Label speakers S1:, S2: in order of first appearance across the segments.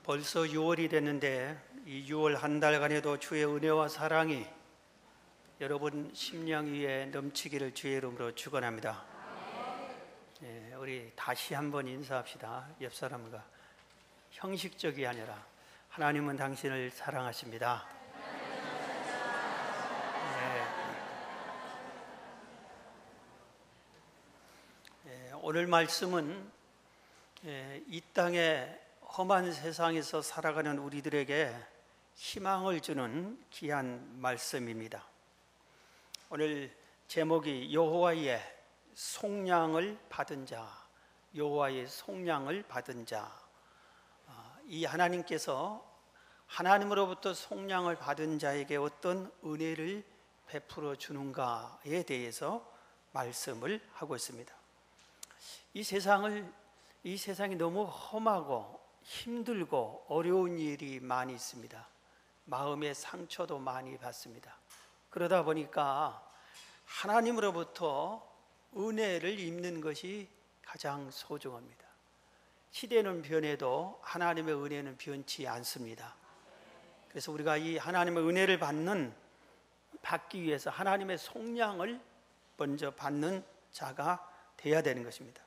S1: 벌써 6월이 됐는데 이 6월 한 달간에도 주의 은혜와 사랑이 여러분 심령 위에 넘치기를 주의 이름으로 축원합니다. 우리 다시 한번 인사합시다. 옆 사람과 형식적이 아니라 하나님은 당신을 사랑하십니다. 오늘 말씀은 이 땅에 험한 세상에서 살아가는 우리들에게 희망을 주는 귀한 말씀입니다. 오늘 제목이 여호와의 속량을 받은 자, 여호와의 속량을 받은 자. 이 하나님께서 하나님으로부터 속량을 받은 자에게 어떤 은혜를 베풀어 주는가에 대해서 말씀을 하고 있습니다. 이 세상이 너무 험하고 힘들고 어려운 일이 많이 있습니다. 마음의 상처도 많이 받습니다. 그러다 보니까 하나님으로부터 은혜를 입는 것이 가장 소중합니다. 시대는 변해도 하나님의 은혜는 변치 않습니다. 그래서 우리가 이 하나님의 은혜를 받기 위해서 하나님의 속량을 먼저 받는 자가 되어야 되는 것입니다.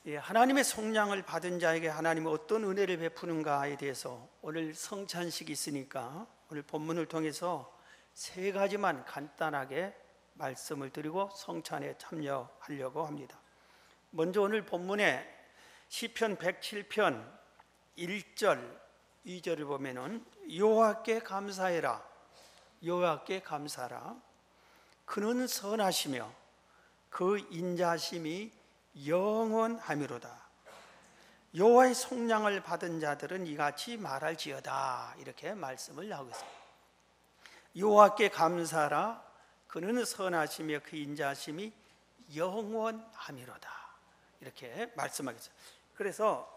S1: 하나님의 속량을 받은 자에게 하나님은 어떤 은혜를 베푸는가에 대해서 오늘 성찬식이 있으니까 오늘 본문을 통해서 세 가지만 간단하게 말씀을 드리고 성찬에 참여하려고 합니다. 먼저 오늘 본문에 시편 107편 1절 2절을 보면은 여호와께 감사해라, 여호와께 감사하라. 그는 선하시며 그 인자심이 영원하미로다. 여호와의 속량을 받은 자들은 이같이 말할지어다. 이렇게 말씀을 하고 있습니다. 여호와께 감사하라. 그는 선하시며 그 인자심이 영원하미로다. 이렇게 말씀하겠어요. 그래서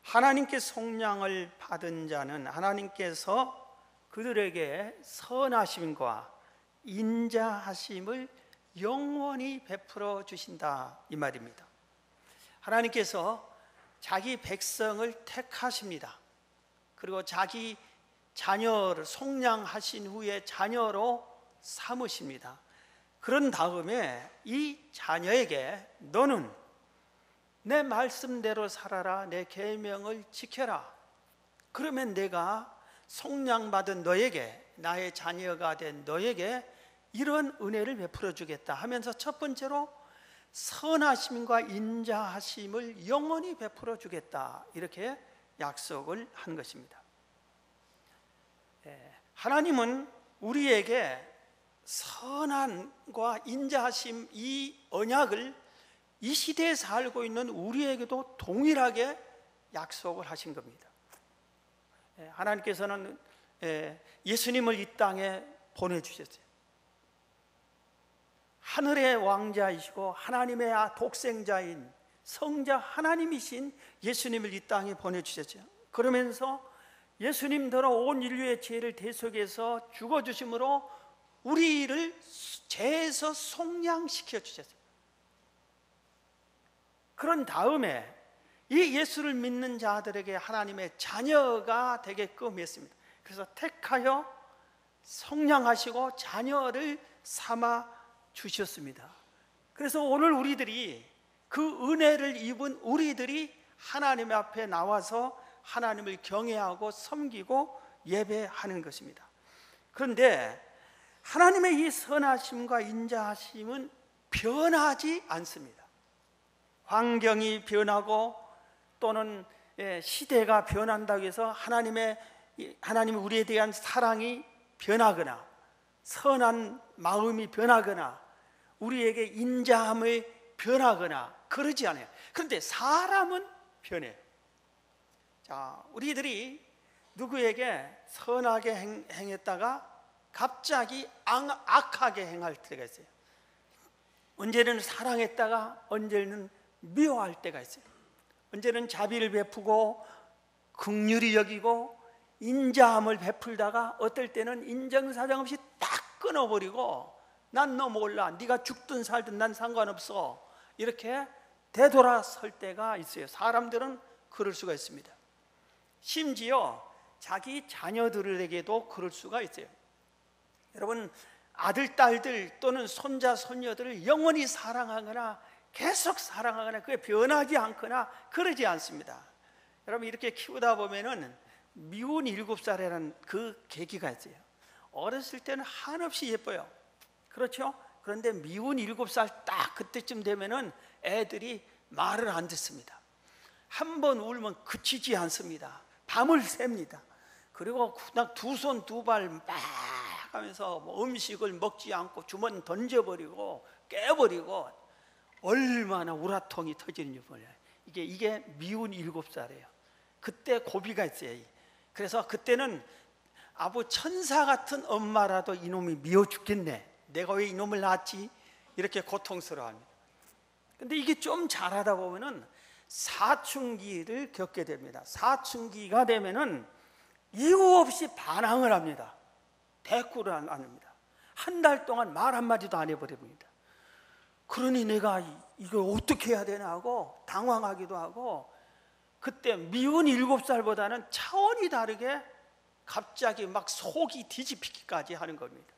S1: 하나님께 속량을 받은 자는 하나님께서 그들에게 선하심과 인자하심을 영원히 베풀어 주신다, 이 말입니다. 하나님께서 자기 백성을 택하십니다. 그리고 자기 자녀를 속량하신 후에 자녀로 삼으십니다. 그런 다음에 이 자녀에게 너는 내 말씀대로 살아라, 내 계명을 지켜라. 그러면 내가 속량받은 너에게, 나의 자녀가 된 너에게 이런 은혜를 베풀어 주겠다 하면서 첫 번째로 선하심과 인자하심을 영원히 베풀어 주겠다, 이렇게 약속을 한 것입니다. 하나님은 우리에게 선함과 인자하심, 이 언약을 이 시대에 살고 있는 우리에게도 동일하게 약속을 하신 겁니다. 하나님께서는 예수님을 이 땅에 보내주셨어요. 하늘의 왕자이시고 하나님의 독생자인 성자 하나님이신 예수님을 이 땅에 보내주셨죠. 그러면서 예수님더러 온 인류의 죄를 대속해서 죽어주심으로 우리를 죄에서 속량시켜 주셨어요. 그런 다음에 이 예수를 믿는 자들에게 하나님의 자녀가 되게끔 했습니다. 그래서 택하여 속량하시고 자녀를 삼아 주셨습니다. 그래서 오늘 우리들이 그 은혜를 입은 우리들이 하나님 앞에 나와서 하나님을 경외하고 섬기고 예배하는 것입니다. 그런데 하나님의 이 선하심과 인자하심은 변하지 않습니다. 환경이 변하고 또는 시대가 변한다고 해서 하나님이 우리에 대한 사랑이 변하거나 선한 마음이 변하거나 우리에게 인자함을 변하거나 그러지 않아요. 그런데 사람은 변해요. 자, 우리들이 누구에게 선하게 행했다가 갑자기 악하게 행할 때가 있어요. 언제는 사랑했다가 언제는 미워할 때가 있어요. 언제는 자비를 베푸고 긍휼히 여기고 인자함을 베풀다가 어떨 때는 인정사정 없이 딱 끊어버리고 난 너 몰라, 네가 죽든 살든 난 상관없어, 이렇게 되돌아설 때가 있어요. 사람들은 그럴 수가 있습니다. 심지어 자기 자녀들에게도 그럴 수가 있어요. 여러분, 아들, 딸들 또는 손자, 손녀들을 영원히 사랑하거나 계속 사랑하거나 그게 변하지 않거나 그러지 않습니다. 여러분, 이렇게 키우다 보면은 미운 7살이라는 그 계기가 있어요. 어렸을 때는 한없이 예뻐요. 그렇죠? 그런데 미운 7살 딱 그때쯤 되면은 애들이 말을 안 듣습니다. 한 번 울면 그치지 않습니다. 밤을 샙니다. 그리고 그냥 두 손 두 발 막 하면서 뭐 음식을 먹지 않고 주머니 던져버리고 깨버리고 얼마나 우라통이 터지는지 몰라요. 이게 미운 7살이에요. 그때 고비가 있어요. 그래서 그때는 아부 천사 같은 엄마라도 이놈이 미워 죽겠네, 내가 왜 이놈을 낳았지, 이렇게 고통스러워합니다. 근데 이게 좀 잘하다 보면은 사춘기를 겪게 됩니다. 사춘기가 되면은 이유 없이 반항을 합니다. 대꾸를 안 합니다. 한 달 동안 말 한마디도 안 해버립니다. 그러니 내가 이걸 어떻게 해야 되나 하고 당황하기도 하고, 그때 미운 7살보다는 차원이 다르게 갑자기 막 속이 뒤집히기까지 하는 겁니다.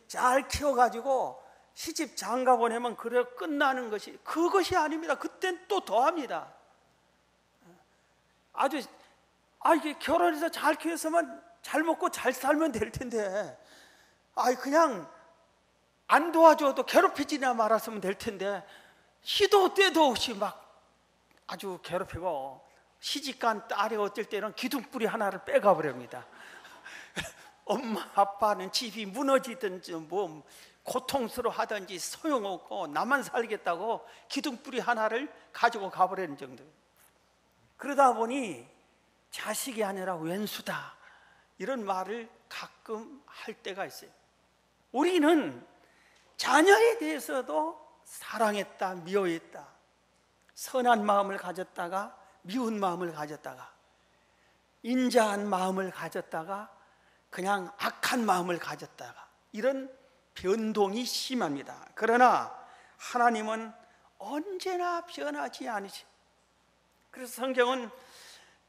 S1: 잘 키워가지고 시집 장가 보내면 그래 끝나는 것이, 그것이 아닙니다. 그땐 또 더합니다. 이게 결혼해서 잘 키워서만 잘 먹고 잘 살면 될 텐데, 그냥 안 도와줘도 괴롭히지나 말았으면 될 텐데, 시도 때도 없이 막 아주 괴롭히고, 시집간 딸이 어떨 때는 기둥뿌리 하나를 빼가 버립니다. 엄마 아빠는 집이 무너지든지 뭐 고통스러워하든지 소용없고 나만 살겠다고 기둥뿌리 하나를 가지고 가버리는 정도. 그러다 보니 자식이 아니라 왼수다, 이런 말을 가끔 할 때가 있어요. 우리는 자녀에 대해서도 사랑했다, 미워했다, 선한 마음을 가졌다가 미운 마음을 가졌다가, 인자한 마음을 가졌다가 그냥 악한 마음을 가졌다가, 이런 변동이 심합니다. 그러나 하나님은 언제나 변하지 않으시고, 그래서 성경은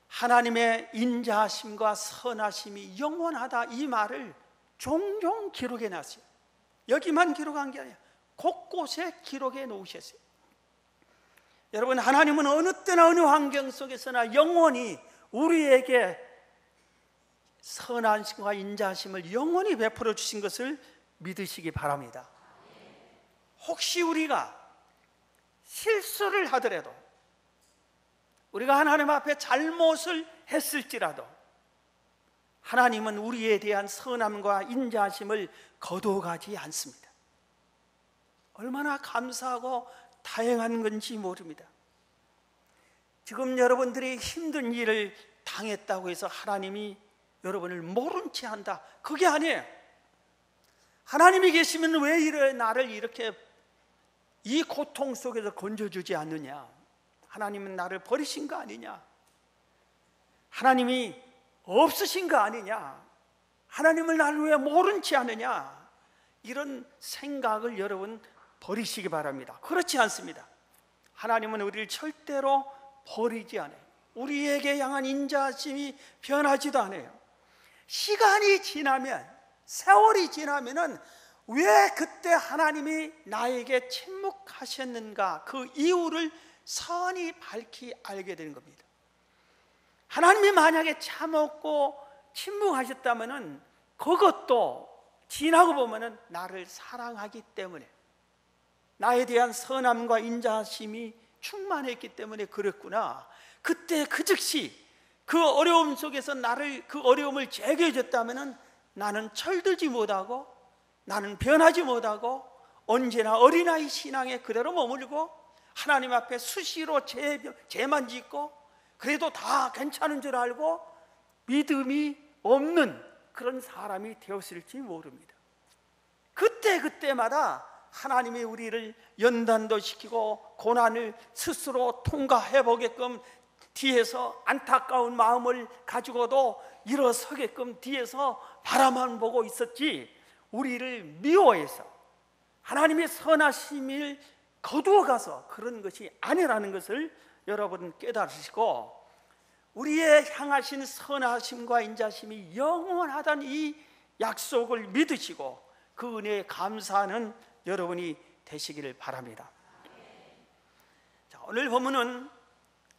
S1: 하나님의 인자하심과 선하심이 영원하다, 이 말을 종종 기록해 놨어요. 여기만 기록한 게 아니라 곳곳에 기록해 놓으셨어요. 여러분, 하나님은 어느 때나 어느 환경 속에서나 영원히 우리에게 선하심과 인자하심을 영원히 베풀어 주신 것을 믿으시기 바랍니다. 혹시 우리가 실수를 하더라도, 우리가 하나님 앞에 잘못을 했을지라도 하나님은 우리에 대한 선함과 인자하심을 거둬가지 않습니다. 얼마나 감사하고 다행한 건지 모릅니다. 지금 여러분들이 힘든 일을 당했다고 해서 하나님이 여러분을 모른 채 한다, 그게 아니에요. 하나님이 계시면 왜 나를 이렇게 이 고통 속에서 건져주지 않느냐, 하나님은 나를 버리신 거 아니냐, 하나님이 없으신 거 아니냐, 하나님을 나를 왜 모른 채 하느냐, 이런 생각을 여러분 버리시기 바랍니다. 그렇지 않습니다. 하나님은 우리를 절대로 버리지 않아요. 우리에게 향한 인자심이 변하지도 않아요. 시간이 지나면, 세월이 지나면은 왜 그때 하나님이 나에게 침묵하셨는가, 그 이유를 선히 밝히 알게 되는 겁니다. 하나님이 만약에 참았고 침묵하셨다면은 그것도 지나고 보면은 나를 사랑하기 때문에, 나에 대한 선함과 인자심이 충만했기 때문에 그랬구나, 그때 그 즉시 그 어려움 속에서 나를, 그 어려움을 제거해 줬다면은 나는 철들지 못하고, 나는 변하지 못하고 언제나 어린아이 신앙에 그대로 머물고 하나님 앞에 수시로 죄만 짓고 그래도 다 괜찮은 줄 알고 믿음이 없는 그런 사람이 되었을지 모릅니다. 그때마다 하나님이 우리를 연단도 시키고 고난을 스스로 통과해 보게끔 뒤에서 안타까운 마음을 가지고도 일어서게끔 뒤에서 바라만 보고 있었지, 우리를 미워해서 하나님의 선하심을 거두어가서 그런 것이 아니라는 것을 여러분 깨달으시고, 우리의 향하신 선하심과 인자심이 영원하다는 이 약속을 믿으시고 그 은혜에 감사하는 여러분이 되시기를 바랍니다. 자, 오늘 본문은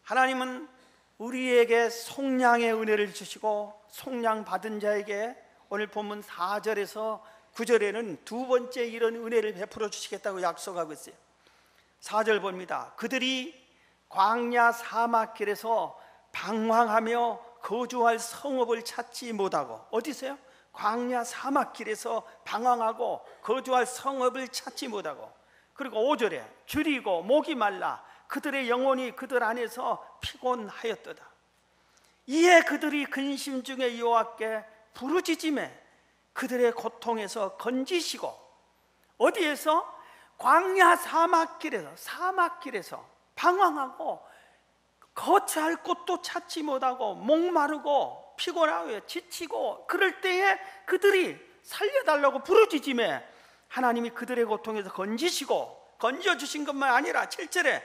S1: 하나님은 우리에게 속량의 은혜를 주시고 속량 받은 자에게 오늘 본문 4절에서 9절에는 두 번째 이런 은혜를 베풀어 주시겠다고 약속하고 있어요. 4절 봅니다. 그들이 광야 사막길에서 방황하며 거주할 성읍을 찾지 못하고, 어디 있어요? 광야 사막길에서 방황하고 거주할 성읍을 찾지 못하고, 그리고 5절에 줄이고 목이 말라 그들의 영혼이 그들 안에서 피곤하였도다. 이에 그들이 근심 중에 여호와께 부르짖음에 그들의 고통에서 건지시고, 어디에서? 광야 사막길에서 방황하고 거처할 곳도 찾지 못하고 목마르고 피곤하고 지치고 그럴 때에 그들이 살려달라고 부르짖음에 하나님이 그들의 고통에서 건져주신 것만 아니라 7절에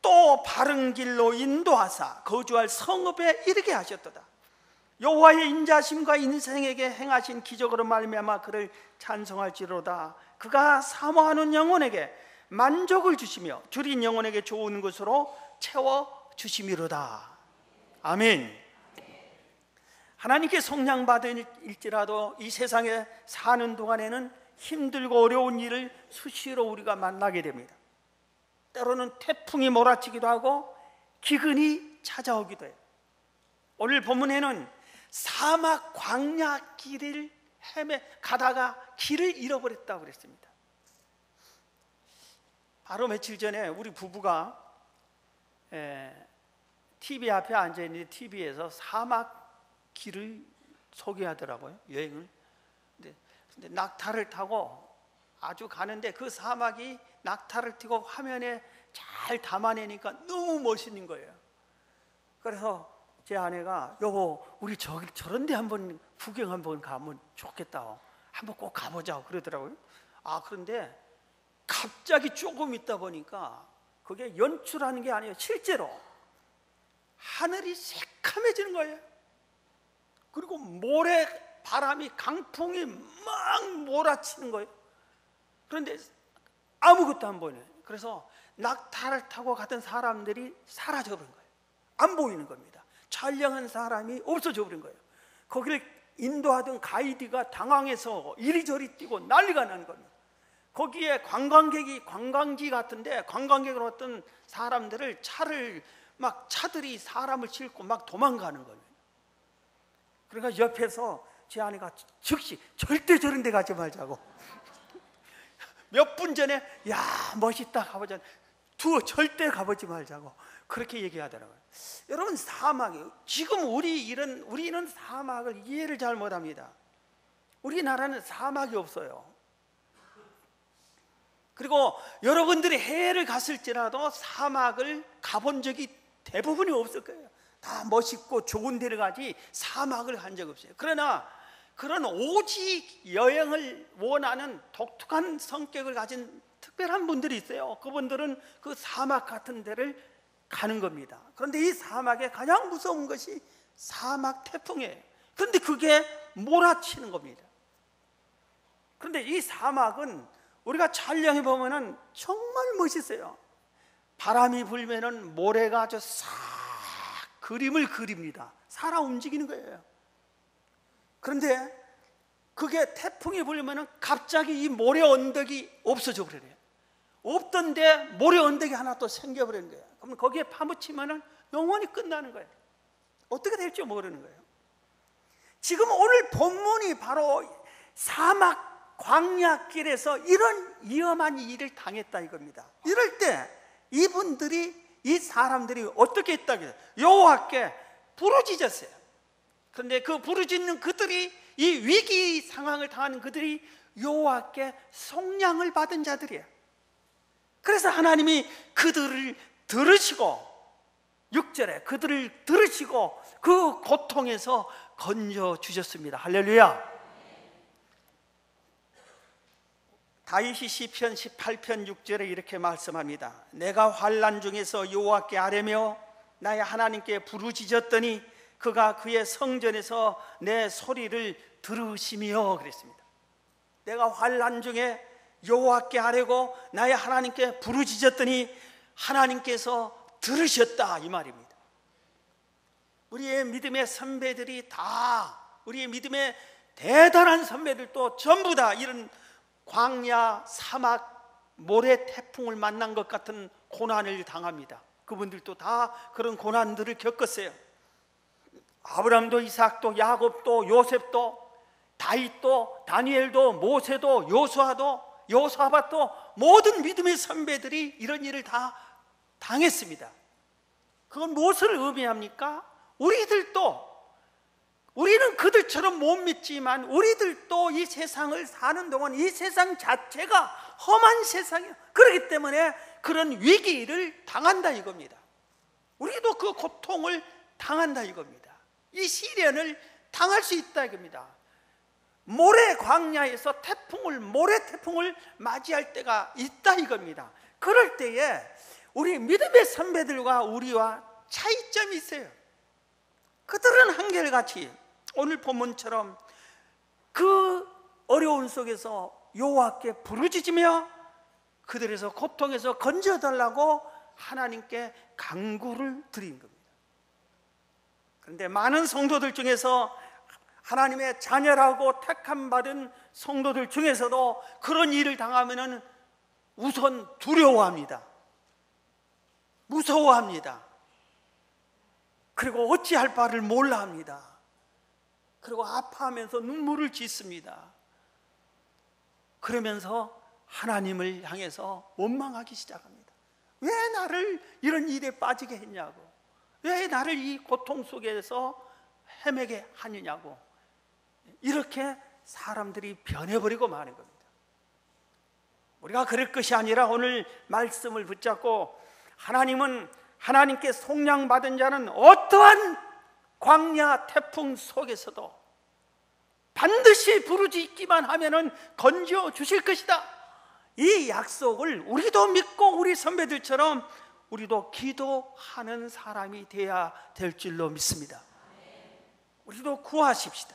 S1: 또 바른 길로 인도하사 거주할 성읍에 이르게 하셨도다. 여호와의 인자심과 인생에게 행하신 기적으로 말미암아 그를 찬송할지로다. 그가 사모하는 영혼에게 만족을 주시며 줄인 영혼에게 좋은 것으로 채워주심이로다. 아멘. 하나님께 속량받을지라도 이 세상에 사는 동안에는 힘들고 어려운 일을 수시로 우리가 만나게 됩니다. 때로는 태풍이 몰아치기도 하고 기근이 찾아오기도 해요. 오늘 본문에는 사막 광야 길을 가다가 길을 잃어버렸다고 그랬습니다. 바로 며칠 전에 우리 부부가 TV 앞에 앉아있는데 TV에서 사막 길을 소개하더라고요. 여행을. 근데 낙타를 타고 아주 가는데 그 사막이 낙타를 타고 화면에 잘 담아내니까 너무 멋있는 거예요. 그래서 제 아내가 여보 우리 저런 데 한번 구경 한번 가면 좋겠다, 한번 꼭 가보자 그러더라고요. 그런데 갑자기 조금 있다 보니까 그게 연출하는 게 아니에요. 실제로 하늘이 새카매지는 거예요. 그리고 모래 바람이 강풍이 막 몰아치는 거예요. 그런데 아무것도 안 보이네. 그래서 낙타를 타고 가던 사람들이 사라져 버린 거예요. 안 보이는 겁니다. 촬영한 사람이 없어져 버린 거예요. 거기를 인도하던 가이드가 당황해서 이리저리 뛰고 난리가 난 겁니다. 거기에 관광지 같은데 관광객으로 왔던 사람들을 차들이 사람을 싣고 막 도망가는 거예요. 그러니까 옆에서 제 아내가 즉시 절대 저런 데 가지 말자고 몇 분 전에 야 멋있다 가보자, 절대 가보지 말자고 그렇게 얘기하더라고요. 여러분 사막이 지금 우리는 사막을 이해를 잘 못합니다. 우리나라는 사막이 없어요. 그리고 여러분들이 해외를 갔을지라도 사막을 가본 적이 대부분이 없을 거예요. 다 멋있고 좋은 데를 가지 사막을 간 적 없어요. 그러나 그런 오직 여행을 원하는 독특한 성격을 가진 특별한 분들이 있어요. 그분들은 그 사막 같은 데를 가는 겁니다. 그런데 이 사막에 가장 무서운 것이 사막 태풍이에요. 그런데 그게 몰아치는 겁니다. 그런데 이 사막은 우리가 촬영해 보면은 정말 멋있어요. 바람이 불면은 모래가 아주 싹 그림을 그립니다. 살아 움직이는 거예요. 그런데 그게 태풍이 불면은 갑자기 이 모래 언덕이 없어져 버려요. 없던데 모래 언덕이 하나 또 생겨버리는 거예요. 그러면 거기에 파묻히면은 영원히 끝나는 거예요. 어떻게 될지 모르는 거예요. 지금 오늘 본문이 바로 사막 광야길에서 이런 위험한 일을 당했다 이겁니다. 이럴 때 이 사람들이 어떻게 했다고요? 여호와께 부르짖었어요. 그런데 그 부르짖는 그들이, 이 위기 상황을 당하는 그들이 여호와께 속량을 받은 자들이에요. 그래서 하나님이 그들을 들으시고 6절에 그들을 들으시고 그 고통에서 건져주셨습니다. 할렐루야. 다윗이 시편 18편 6절에 이렇게 말씀합니다. 내가 환난 중에서 여호와께 아뢰며 나의 하나님께 부르짖었더니 그가 그의 성전에서 내 소리를 들으시며 그랬습니다. 내가 환난 중에 여호와께 아뢰고 나의 하나님께 부르짖었더니 하나님께서 들으셨다, 이 말입니다. 우리의 믿음의 선배들이 다, 우리의 믿음의 대단한 선배들도 전부 다 이런 광야, 사막, 모래 태풍을 만난 것 같은 고난을 당합니다. 그분들도 다 그런 고난들을 겪었어요. 아브라함도, 이삭도, 야곱도, 요셉도, 다윗도, 다니엘도, 모세도, 여호수아도 모든 믿음의 선배들이 이런 일을 다 당했습니다. 그건 무엇을 의미합니까? 우리는 그들처럼 못 믿지만 우리들도 이 세상을 사는 동안 이 세상 자체가 험한 세상이에요. 그렇기 때문에 그런 위기를 당한다 이겁니다. 우리도 그 고통을 당한다 이겁니다. 이 시련을 당할 수 있다 이겁니다. 모래 광야에서 모래 태풍을 맞이할 때가 있다 이겁니다. 그럴 때에 우리 믿음의 선배들과 우리와 차이점이 있어요. 그들은 한결같이 오늘 본문처럼 그 어려운 속에서 여호와께 부르짖으며 그들에서 고통에서 건져달라고 하나님께 간구를 드린 겁니다. 그런데 많은 성도들 중에서 하나님의 자녀라고 택함받은 성도들 중에서도 그런 일을 당하면 우선 두려워합니다. 무서워합니다. 그리고 어찌할 바를 몰라 합니다. 그리고 아파하면서 눈물을 짓습니다. 그러면서 하나님을 향해서 원망하기 시작합니다. 왜 나를 이런 일에 빠지게 했냐고, 왜 나를 이 고통 속에서 헤매게 하느냐고, 이렇게 사람들이 변해버리고 마는 겁니다. 우리가 그럴 것이 아니라 오늘 말씀을 붙잡고 하나님께 속량받은 자는 어떠한 광야 태풍 속에서도 반드시 부르짖기만 하면은 건져 주실 것이다. 이 약속을 우리도 믿고 우리 선배들처럼 우리도 기도하는 사람이 되어야 될 줄로 믿습니다. 우리도 구하십시다.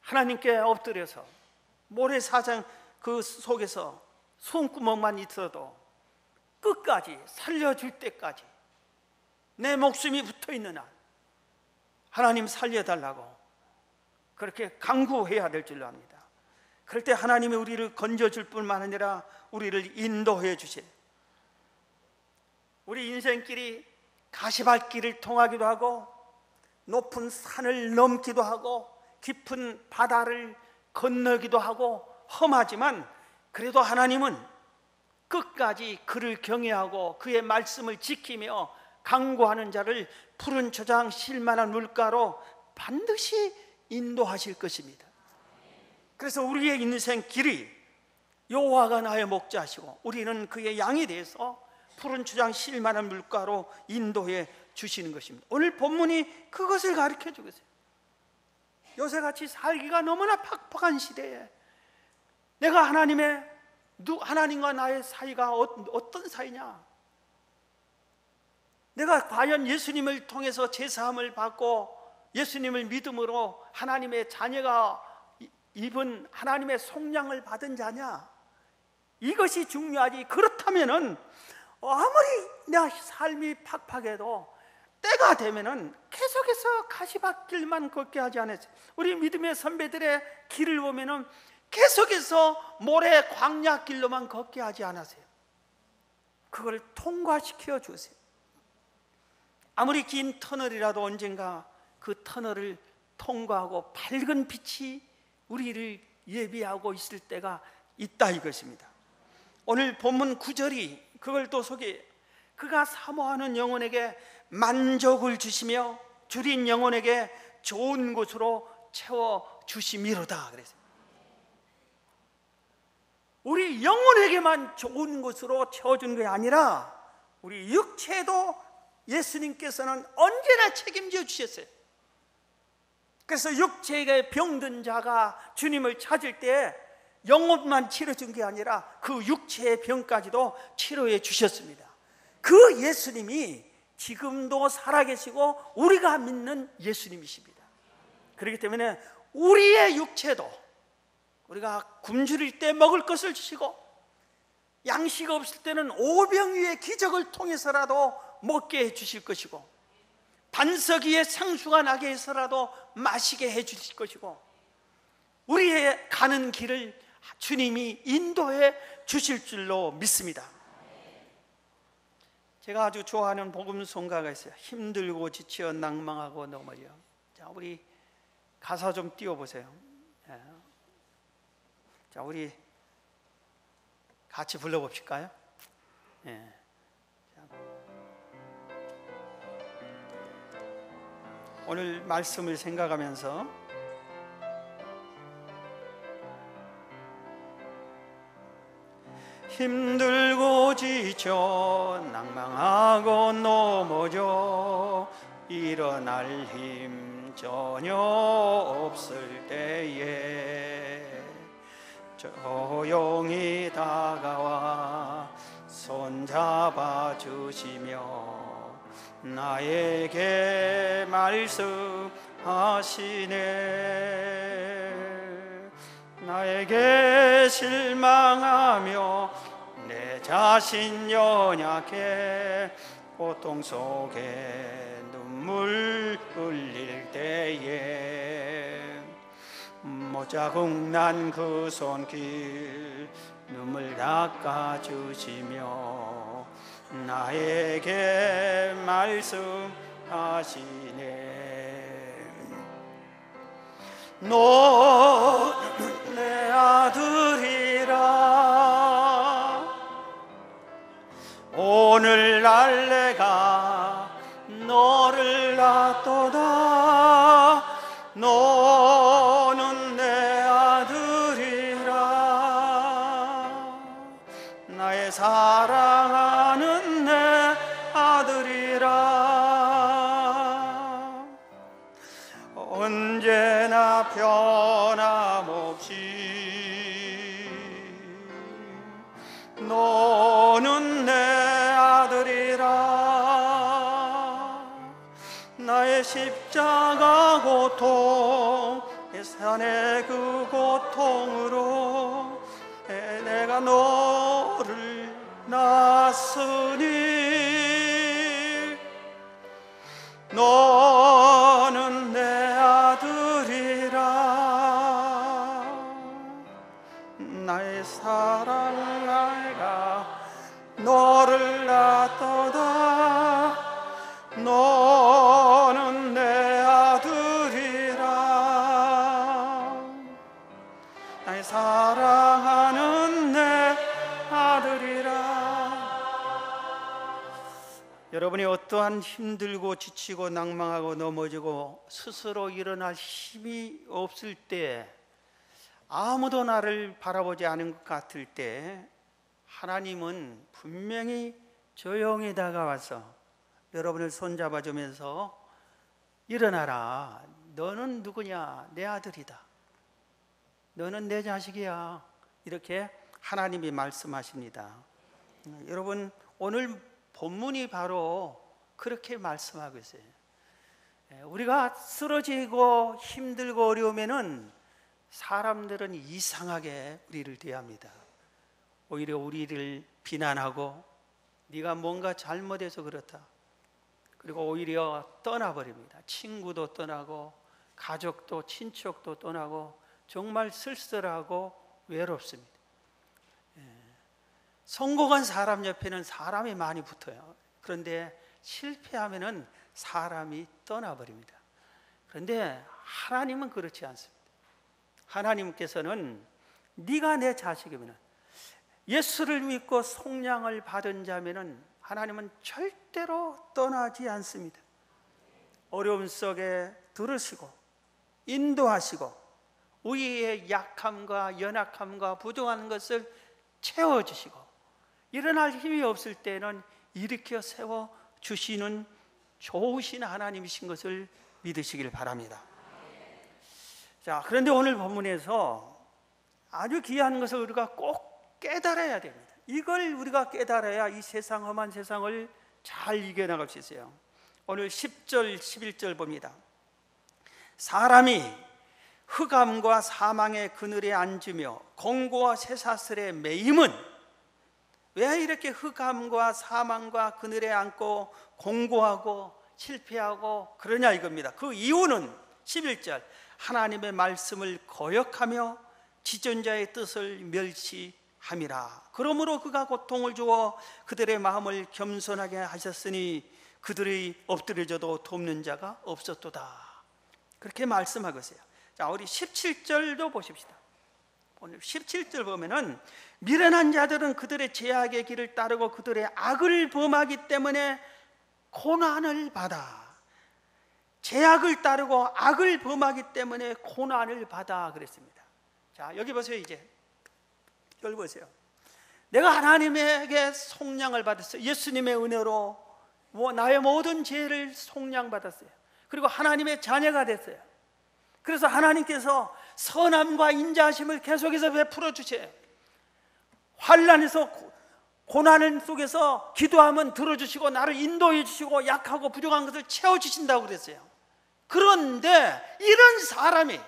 S1: 하나님께 엎드려서 모래사장 그 속에서 숨구멍만 있어도 끝까지 살려줄 때까지 내 목숨이 붙어있는 한 하나님 살려달라고 그렇게 간구해야 될 줄로 압니다. 그럴 때 하나님이 우리를 건져줄 뿐만 아니라 우리를 인도해 주세요. 우리 인생길이 가시밭길을 통하기도 하고 높은 산을 넘기도 하고 깊은 바다를 건너기도 하고 험하지만 그래도 하나님은 끝까지 그를 경외하고 그의 말씀을 지키며 강구하는 자를 푸른 초장 쉴만한 물가로 반드시 인도하실 것입니다. 그래서 우리의 인생 길이 여호와가 나의 목자시고 우리는 그의 양이 돼서 푸른 초장 쉴만한 물가로 인도해 주시는 것입니다. 오늘 본문이 그것을 가르쳐 주고 있어요. 요새같이 살기가 너무나 팍팍한 시대에 내가 하나님과 나의 사이가 어떤 사이냐, 내가 과연 예수님을 통해서 제사함을 받고 예수님을 믿음으로 하나님의 자녀가 입은 하나님의 속량을 받은 자냐, 이것이 중요하지. 그렇다면은 아무리 내 삶이 팍팍해도 때가 되면은 계속해서 가시밭길만 걷게 하지 않았어요. 우리 믿음의 선배들의 길을 보면은 계속해서 모래 광야 길로만 걷게 하지 않았어요. 그걸 통과시켜 주세요. 아무리 긴 터널이라도 언젠가 그 터널을 통과하고 밝은 빛이 우리를 예비하고 있을 때가 있다 이것입니다. 오늘 본문 9절이 그걸 또 소개해요. 그가 사모하는 영혼에게 만족을 주시며 줄인 영혼에게 좋은 곳으로 채워주심이로다 그랬어요. 우리 영혼에게만 좋은 곳으로 채워준 게 아니라 우리 육체도 예수님께서는 언제나 책임져 주셨어요. 그래서 육체에 병든 자가 주님을 찾을 때 영혼만 치료준 게 아니라 그 육체의 병까지도 치료해 주셨습니다. 그 예수님이 지금도 살아계시고 우리가 믿는 예수님이십니다. 그렇기 때문에 우리의 육체도 우리가 굶주릴 때 먹을 것을 주시고 양식 없을 때는 오병이의 기적을 통해서라도 먹게 해주실 것이고 반석 위에 생수가 나게 해서라도 마시게 해주실 것이고 우리의 가는 길을 주님이 인도해 주실 줄로 믿습니다. 제가 아주 좋아하는 복음송가가 있어요. 힘들고 지쳐 낭망하고 넘어져. 자, 우리 가사 좀 띄워보세요. 자, 우리 같이 불러봅실까요? 예. 오늘 말씀을 생각하면서 힘들고 지쳐 낭망하고 넘어져 일어날 힘 전혀 없을 때에 조용히 다가와 손잡아 주시며 나에게 말씀하시네. 나에게 실망하며 내 자신 연약해 고통 속에 눈물 흘릴 때에 못자국 난 그 손길 눈물 닦아주시며 나에게 말씀하시네. 너 내 아들이라 오늘날 내가 너를 낳도다. 너는 내 아들이라 나의 사랑하는 내 아들이라 언제나 변함없이 너는 내 아들이라 나의 십자가 고통 산의 그 고통으로 내가 너를 낳았으니 너는 내 아들이라 나의 사랑 내가 너를 낳도다. 너는 내 아들이라 나의 사랑하는 내 아들이라. 여러분이 어떠한 힘들고 지치고 낭망하고 넘어지고 스스로 일어날 힘이 없을 때 아무도 나를 바라보지 않은 것 같을 때 하나님은 분명히 조용히 다가와서 여러분을 손잡아 주면서 일어나라. 너는 누구냐? 내 아들이다. 너는 내 자식이야. 이렇게 하나님이 말씀하십니다. 여러분 오늘 본문이 바로 그렇게 말씀하고 있어요. 우리가 쓰러지고 힘들고 어려우면은 사람들은 이상하게 우리를 대합니다. 오히려 우리를 비난하고 네가 뭔가 잘못해서 그렇다. 그리고 오히려 떠나버립니다. 친구도 떠나고 가족도 친척도 떠나고 정말 쓸쓸하고 외롭습니다. 성공한 사람 옆에는 사람이 많이 붙어요. 그런데 실패하면은 사람이 떠나버립니다. 그런데 하나님은 그렇지 않습니다. 하나님께서는 네가 내 자식이면 예수를 믿고 속량을 받은 자면은 하나님은 절대로 떠나지 않습니다. 어려움 속에 들으시고 인도하시고 우리의 약함과 연약함과 부족한 것을 채워주시고 일어날 힘이 없을 때는 일으켜 세워주시는 좋으신 하나님이신 것을 믿으시길 바랍니다. 자, 그런데 오늘 본문에서 아주 귀한 것을 우리가 꼭 깨달아야 됩니다. 이걸 우리가 깨달아야 이 세상 험한 세상을 잘 이겨나갈 수 있어요. 오늘 10절 11절 봅니다. 사람이 흑암과 사망의 그늘에 앉으며 공고와 쇠사슬에 매임은, 왜 이렇게 흑암과 사망과 그늘에 앉고 공고하고 실패하고 그러냐 이겁니다. 그 이유는 11절, 하나님의 말씀을 거역하며 지존자의 뜻을 멸시함이라. 그러므로 그가 고통을 주어 그들의 마음을 겸손하게 하셨으니 그들이 엎드려져도 돕는 자가 없었도다. 그렇게 말씀하고 있어요. 자, 우리 17절도 보십시다. 오늘 17절 보면은 미련한 자들은 그들의 죄악의 길을 따르고 그들의 악을 범하기 때문에 고난을 받아. 죄악을 따르고 악을 범하기 때문에 고난을 받아 그랬습니다. 자, 여기 보세요. 이제 여기 보세요. 내가 하나님에게 속량을 받았어요. 예수님의 은혜로 나의 모든 죄를 속량받았어요. 그리고 하나님의 자녀가 됐어요. 그래서 하나님께서 선함과 인자하심을 계속해서 베풀어 주세요. 환난에서 고난 속에서 기도하면 들어주시고 나를 인도해 주시고 약하고 부족한 것을 채워주신다고 그랬어요. 그런데 이런 사람이,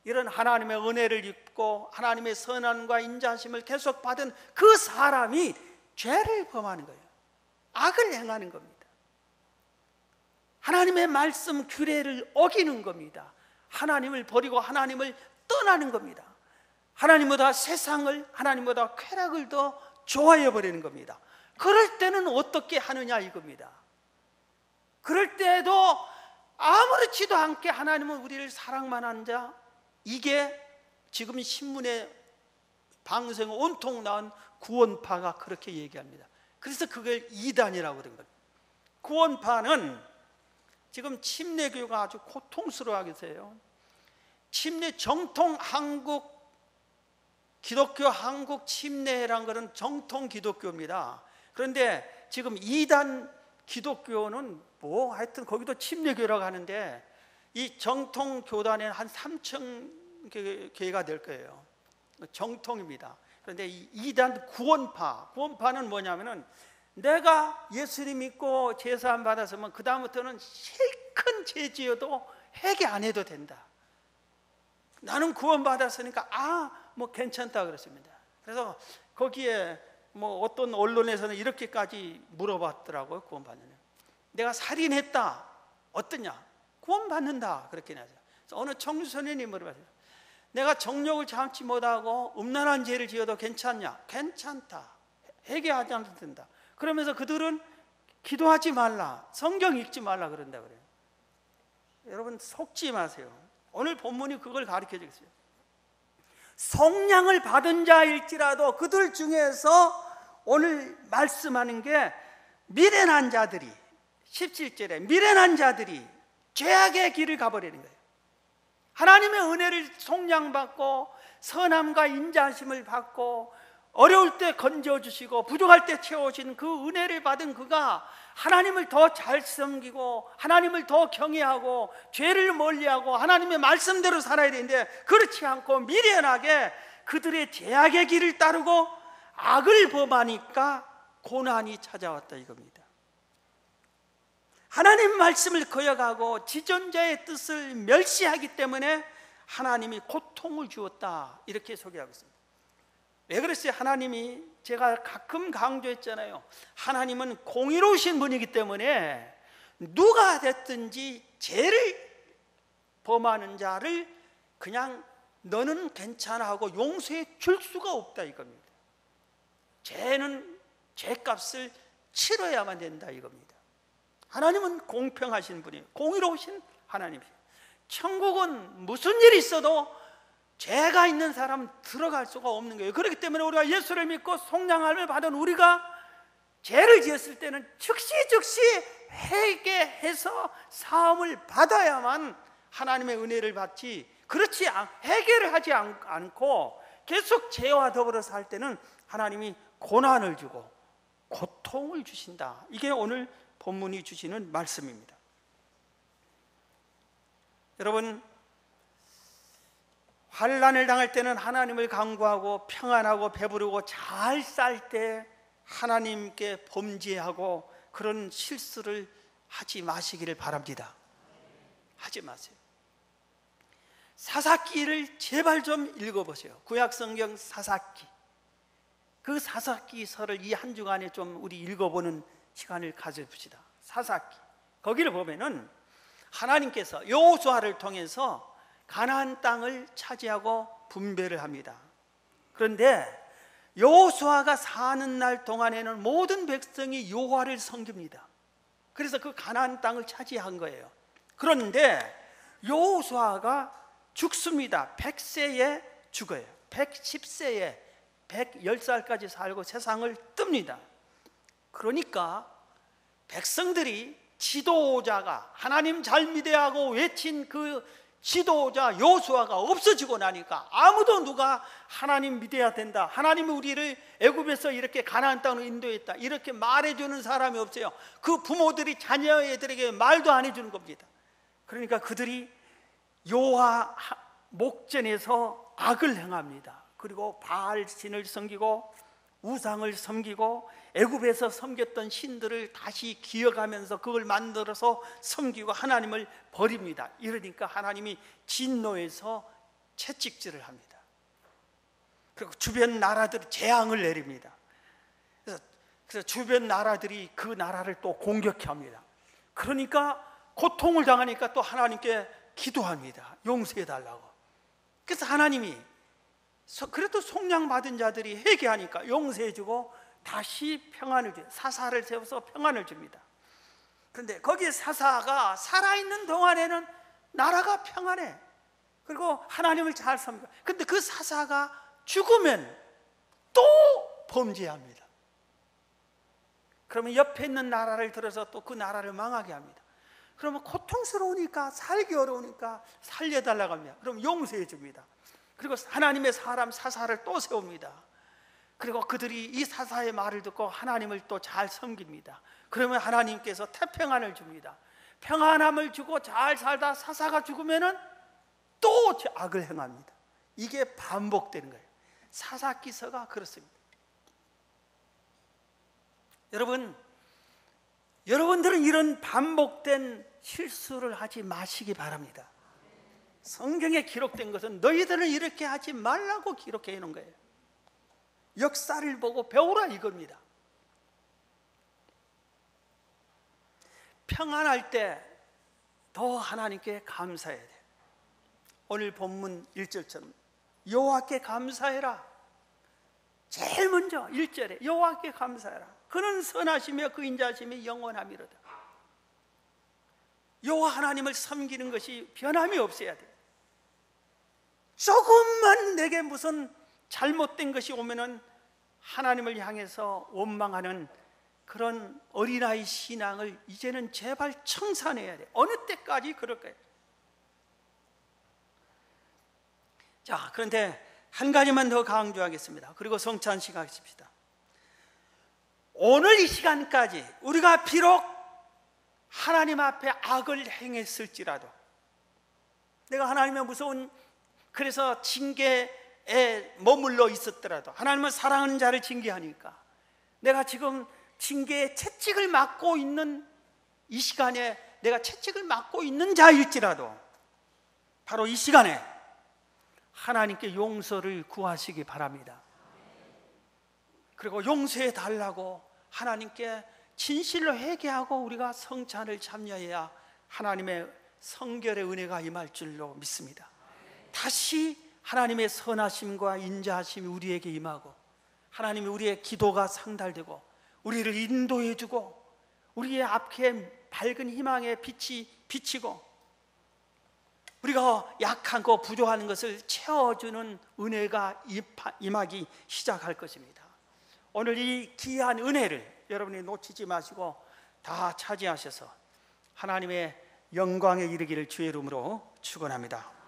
S1: 이런 하나님의 은혜를 입고 하나님의 선함과 인자하심을 계속 받은 그 사람이 죄를 범하는 거예요. 악을 행하는 겁니다. 하나님의 말씀 규례를 어기는 겁니다. 하나님을 버리고 하나님을 떠나는 겁니다. 하나님보다 세상을, 하나님보다 쾌락을 더 좋아해 버리는 겁니다. 그럴 때는 어떻게 하느냐 이겁니다. 그럴 때도 아무렇지도 않게 하나님은 우리를 사랑만 한 자, 이게 지금 신문에 방송에 온통 나온 구원파가 그렇게 얘기합니다. 그래서 그걸 이단이라고 그런 거예요. 구원파는 지금 침례교가 아주 고통스러워하게 돼요. 침례 정통 한국 기독교 한국 침례라는 것은 정통 기독교입니다. 그런데 지금 이단 기독교는 하여튼 거기도 침례교라고 하는데 이 정통 교단에 한 3,000 개가 될 거예요. 정통입니다. 그런데 이 이단 구원파는 뭐냐면은 내가 예수님 믿고 제사함 받았으면 그 다음부터는 실컷 죄 지어도 회개 안 해도 된다. 나는 구원받았으니까 뭐 괜찮다 그랬습니다. 그래서 거기에 뭐 어떤 언론에서는 이렇게까지 물어봤더라고요. 구원받느냐, 내가 살인했다 어떠냐, 구원받는다 그렇게 하죠. 어느 청소년이 물어봤어요. 내가 정욕을 참지 못하고 음란한 죄를 지어도 괜찮냐? 괜찮다, 회개하지 않아도 된다. 그러면서 그들은 기도하지 말라, 성경 읽지 말라 그런다 그래요. 여러분 속지 마세요. 오늘 본문이 그걸 가르쳐 주겠어요. 속량을 받은 자일지라도 그들 중에서 오늘 말씀하는 게 미련한 자들이, 17절에 미련한 자들이 죄악의 길을 가버리는 거예요. 하나님의 은혜를 속량받고 선함과 인자하심을 받고 어려울 때 건져주시고 부족할 때 채워주신 그 은혜를 받은 그가 하나님을 더 잘 섬기고 하나님을 더 경외하고 죄를 멀리하고 하나님의 말씀대로 살아야 되는데 그렇지 않고 미련하게 그들의 죄악의 길을 따르고 악을 범하니까 고난이 찾아왔다 이겁니다. 하나님 말씀을 거역하고 지존자의 뜻을 멸시하기 때문에 하나님이 고통을 주었다 이렇게 소개하고 있습니다. 왜 그랬어요? 하나님이, 제가 가끔 강조했잖아요. 하나님은 공의로우신 분이기 때문에 누가 됐든지 죄를 범하는 자를 그냥 너는 괜찮아 하고 용서해 줄 수가 없다 이겁니다. 죄는 죄값을 치러야만 된다 이겁니다. 하나님은 공평하신 분이에요. 공의로우신 하나님이에요. 천국은 무슨 일이 있어도 죄가 있는 사람은 들어갈 수가 없는 거예요. 그렇기 때문에 우리가 예수를 믿고 속량함을 받은 우리가 죄를 지었을 때는 즉시 회개해서 사함을 받아야만 하나님의 은혜를 받지, 그렇지 회개를 하지 않고 계속 죄와 더불어 살 때는 하나님이 고난을 주고 고통을 주신다. 이게 오늘 본문이 주시는 말씀입니다. 여러분, 환난을 당할 때는 하나님을 간구하고 평안하고 배부르고 잘 살 때 하나님께 범죄하고 그런 실수를 하지 마시기를 바랍니다. 하지 마세요. 사사기를 제발 좀 읽어보세요. 구약성경 사사기. 그 사사기서를 이 한 주간에 좀 우리 읽어보는 시간을 가져봅시다. 사사기. 거기를 보면은 하나님께서 여호수아를 통해서 가나안 땅을 차지하고 분배를 합니다. 그런데 여호수아가 사는 날 동안에는 모든 백성이 여호와를 섬깁니다. 그래서 그 가나안 땅을 차지한 거예요. 그런데 여호수아가 죽습니다. 100세에 죽어요. 110세에 110살까지 살고 세상을 뜹니다. 그러니까 백성들이 지도자가 하나님 잘 믿어야 하고 외친 그 지도자 여호수아가 없어지고 나니까 아무도 누가 하나님 믿어야 된다, 하나님이 우리를 애굽에서 이렇게 가나안 땅으로 인도했다 이렇게 말해주는 사람이 없어요. 그 부모들이 자녀애들에게 말도 안 해주는 겁니다. 그러니까 그들이 여호와 목전에서 악을 행합니다. 그리고 바알 신을 섬기고 우상을 섬기고 애굽에서 섬겼던 신들을 다시 기억하면서 그걸 만들어서 섬기고 하나님을 버립니다. 이러니까 하나님이 진노해서 채찍질을 합니다. 그리고 주변 나라들이 재앙을 내립니다. 그래서 주변 나라들이 그 나라를 또 공격합니다. 그러니까 고통을 당하니까 또 하나님께 기도합니다. 용서해 달라고. 그래서 하나님이 그래도 속량받은 자들이 회개하니까 용서해주고 다시 평안을 줘요. 사사를 세워서 평안을 줍니다. 그런데 거기에 사사가 살아있는 동안에는 나라가 평안해. 그리고 하나님을 잘 섬겨. 그런데 그 사사가 죽으면 또 범죄합니다. 그러면 옆에 있는 나라를 들어서 또 그 나라를 망하게 합니다. 그러면 고통스러우니까 살기 어려우니까 살려달라고 합니다. 그럼 용서해 줍니다. 그리고 하나님의 사람 사사를 또 세웁니다. 그리고 그들이 이 사사의 말을 듣고 하나님을 또 잘 섬깁니다. 그러면 하나님께서 태평안을 줍니다. 평안함을 주고 잘 살다 사사가 죽으면은 또 악을 행합니다. 이게 반복되는 거예요. 사사기서가 그렇습니다. 여러분들은 이런 반복된 실수를 하지 마시기 바랍니다. 성경에 기록된 것은 너희들은 이렇게 하지 말라고 기록해 놓은 거예요. 역사를 보고 배우라 이겁니다. 평안할 때 더 하나님께 감사해야 돼. 오늘 본문 1절처럼 여호와께 감사해라. 제일 먼저 1절에 여호와께 감사해라. 그는 선하시며 그 인자하심이 영원하미로다. 여호와 하나님을 섬기는 것이 변함이 없어야 돼. 조금만 내게 무슨 잘못된 것이 오면은 하나님을 향해서 원망하는 그런 어린아이 신앙을 이제는 제발 청산해야 돼. 어느 때까지 그럴 거예요. 자, 그런데 한 가지만 더 강조하겠습니다. 그리고 성찬식 하십시다. 오늘 이 시간까지 우리가 비록 하나님 앞에 악을 행했을지라도, 내가 하나님의 무서운 그래서 징계에 머물러 있었더라도, 하나님은 사랑하는 자를 징계하니까 내가 지금 징계의 채찍을 맞고 있는 이 시간에 내가 채찍을 맞고 있는 자일지라도 바로 이 시간에 하나님께 용서를 구하시기 바랍니다. 그리고 용서해 달라고 하나님께 진실로 회개하고 우리가 성찬을 참여해야 하나님의 성결의 은혜가 임할 줄로 믿습니다. 다시 하나님의 선하심과 인자하심이 우리에게 임하고 하나님이 우리의 기도가 상달되고 우리를 인도해 주고 우리의 앞에 밝은 희망의 빛이 비치고 우리가 약하고 부족한 것을 채워주는 은혜가 임하기 시작할 것입니다. 오늘 이 귀한 은혜를 여러분이 놓치지 마시고 다 차지하셔서 하나님의 영광에 이르기를 주의 이름으로 축원합니다.